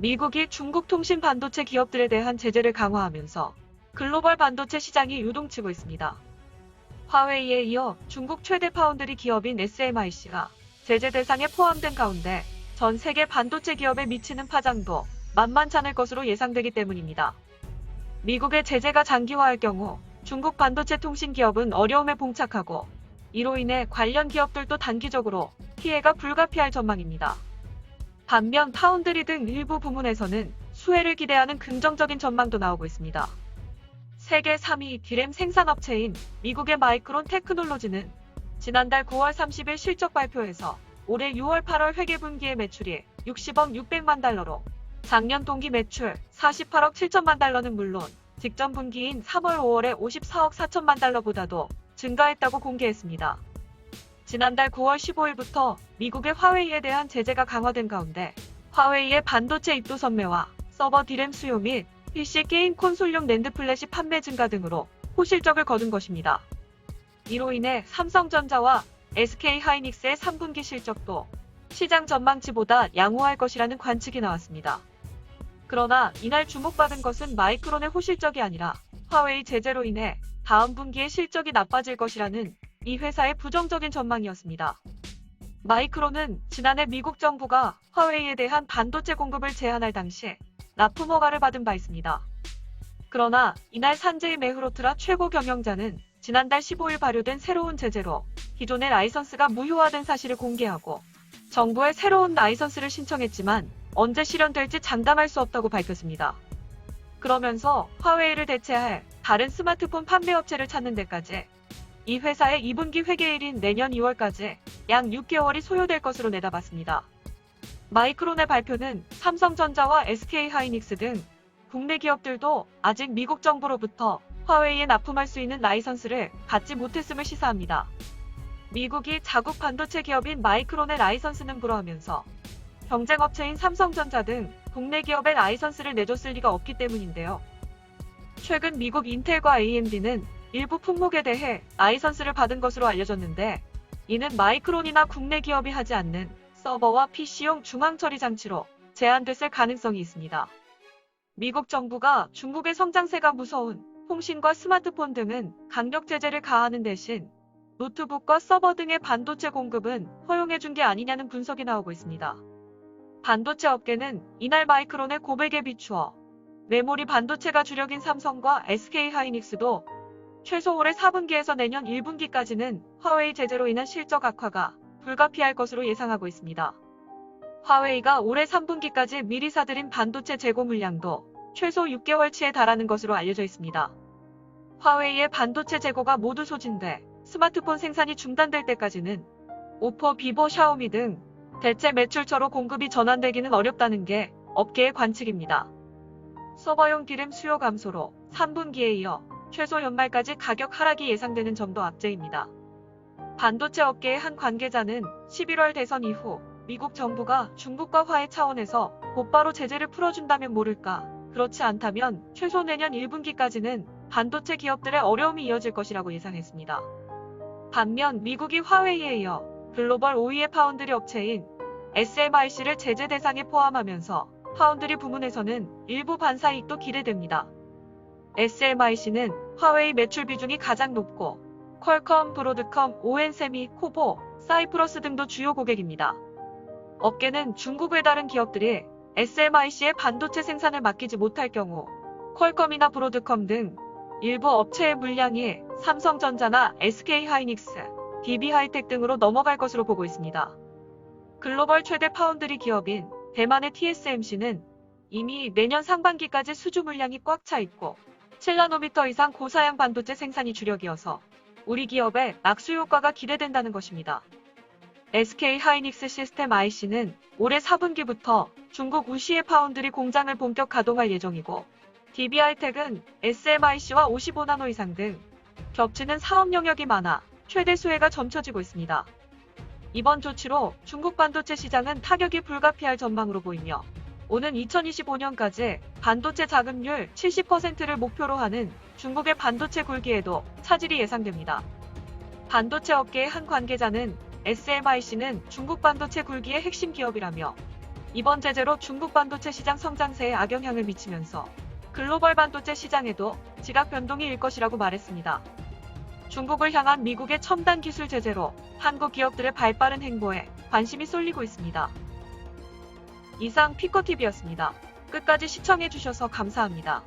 미국이 중국 통신 반도체 기업들에 대한 제재를 강화하면서 글로벌 반도체 시장이 유동치고 있습니다. 화웨이에 이어 중국 최대 파운드리 기업인 SMIC가 제재 대상에 포함된 가운데 전 세계 반도체 기업에 미치는 파장도 만만치 않을 것으로 예상되기 때문입니다. 미국의 제재가 장기화할 경우 중국 반도체 통신 기업은 어려움에 봉착하고 이로 인해 관련 기업들도 단기적으로 피해가 불가피할 전망입니다. 반면 파운드리 등 일부 부문에서는 수혜를 기대하는 긍정적인 전망도 나오고 있습니다. 세계 3위 디램 생산업체인 미국의 마이크론 테크놀로지는 지난달 9월 30일 실적 발표에서 올해 6월 8월 회계분기의 매출이 60억 600만 달러로 작년 동기 매출 48억 7천만 달러는 물론 직전 분기인 3월 5월에 54억 4천만 달러보다도 증가했다고 공개했습니다. 지난달 9월 15일부터 미국의 화웨이에 대한 제재가 강화된 가운데 화웨이의 반도체 입도 선매와 서버 디램 수요 및 PC 게임 콘솔용 낸드 플래시 판매 증가 등으로 호실적을 거둔 것입니다. 이로 인해 삼성전자와 SK하이닉스의 3분기 실적도 시장 전망치보다 양호할 것이라는 관측이 나왔습니다. 그러나 이날 주목받은 것은 마이크론의 호실적이 아니라 화웨이 제재로 인해 다음 분기에 실적이 나빠질 것이라는 이 회사의 부정적인 전망이었습니다. 마이크론은 지난해 미국 정부가 화웨이에 대한 반도체 공급을 제한할 당시 납품 허가를 받은 바 있습니다. 그러나 이날 산제이 메흐로트라 최고 경영자는 지난달 15일 발효된 새로운 제재로 기존의 라이선스가 무효화된 사실을 공개하고 정부에 새로운 라이선스를 신청했지만 언제 실현될지 장담할 수 없다고 밝혔습니다. 그러면서 화웨이를 대체할 다른 스마트폰 판매업체를 찾는 데까지 이 회사의 2분기 회계일인 내년 2월까지 약 6개월이 소요될 것으로 내다봤습니다. 마이크론의 발표는 삼성전자와 SK하이닉스 등 국내 기업들도 아직 미국 정부로부터 화웨이에 납품할 수 있는 라이선스를 받지 못했음을 시사합니다. 미국이 자국 반도체 기업인 마이크론의 라이선스는 불허하면서 경쟁업체인 삼성전자 등 국내 기업의 라이선스를 내줬을 리가 없기 때문인데요. 최근 미국 인텔과 AMD는 일부 품목에 대해 라이선스를 받은 것으로 알려졌는데 이는 마이크론이나 국내 기업이 하지 않는 서버와 PC용 중앙 처리 장치로 제한됐을 가능성이 있습니다. 미국 정부가 중국의 성장세가 무서운 통신과 스마트폰 등은 강력 제재를 가하는 대신 노트북과 서버 등의 반도체 공급은 허용해준 게 아니냐는 분석이 나오고 있습니다. 반도체 업계는 이날 마이크론의 고백에 비추어 메모리 반도체가 주력인 삼성과 SK하이닉스도 최소 올해 4분기에서 내년 1분기까지는 화웨이 제재로 인한 실적 악화가 불가피할 것으로 예상하고 있습니다. 화웨이가 올해 3분기까지 미리 사들인 반도체 재고 물량도 최소 6개월치에 달하는 것으로 알려져 있습니다. 화웨이의 반도체 재고가 모두 소진돼 스마트폰 생산이 중단될 때까지는 오포, 비보, 샤오미 등 대체 매출처로 공급이 전환되기는 어렵다는 게 업계의 관측입니다. 서버용 디램 수요 감소로 3분기에 이어 최소 연말까지 가격 하락이 예상되는 점도 악재입니다. 반도체 업계의 한 관계자는 11월 대선 이후 미국 정부가 중국과 화해 차원에서 곧바로 제재를 풀어준다면 모를까, 그렇지 않다면 최소 내년 1분기까지는 반도체 기업들의 어려움이 이어질 것이라고 예상했습니다. 반면 미국이 화웨이에 이어 글로벌 5위의 파운드리 업체인 SMIC를 제재 대상에 포함하면서 파운드리 부문에서는 일부 반사 이익도 기대됩니다. SMIC는 화웨이 매출 비중이 가장 높고 퀄컴, 브로드컴, ON세미, 코보, 사이프러스 등도 주요 고객입니다. 업계는 중국의 다른 기업들이 SMIC의 반도체 생산을 맡기지 못할 경우 퀄컴이나 브로드컴 등 일부 업체의 물량이 삼성전자나 SK하이닉스, DB하이텍 등으로 넘어갈 것으로 보고 있습니다. 글로벌 최대 파운드리 기업인 대만의 TSMC는 이미 내년 상반기까지 수주 물량이 꽉 차 있고 7나노미터 이상 고사양 반도체 생산이 주력이어서 우리 기업의 낙수 효과가 기대된다는 것입니다. SK하이닉스 시스템 IC는 올해 4분기부터 중국 우시의 파운드리 공장을 본격 가동할 예정이고 DB하이텍은 SMIC와 55나노 이상 등 겹치는 사업 영역이 많아 최대 수혜가 점쳐지고 있습니다. 이번 조치로 중국 반도체 시장은 타격이 불가피할 전망으로 보이며 오는 2025년까지 반도체 자급률 70%를 목표로 하는 중국의 반도체 굴기에도 차질이 예상됩니다. 반도체 업계의 한 관계자는 SMIC는 중국 반도체 굴기의 핵심 기업이라며 이번 제재로 중국 반도체 시장 성장세에 악영향을 미치면서 글로벌 반도체 시장에도 지각 변동이 일 것이라고 말했습니다. 중국을 향한 미국의 첨단 기술 제재로 한국 기업들의 발빠른 행보에 관심이 쏠리고 있습니다. 이상 피코TV였습니다. 끝까지 시청해주셔서 감사합니다.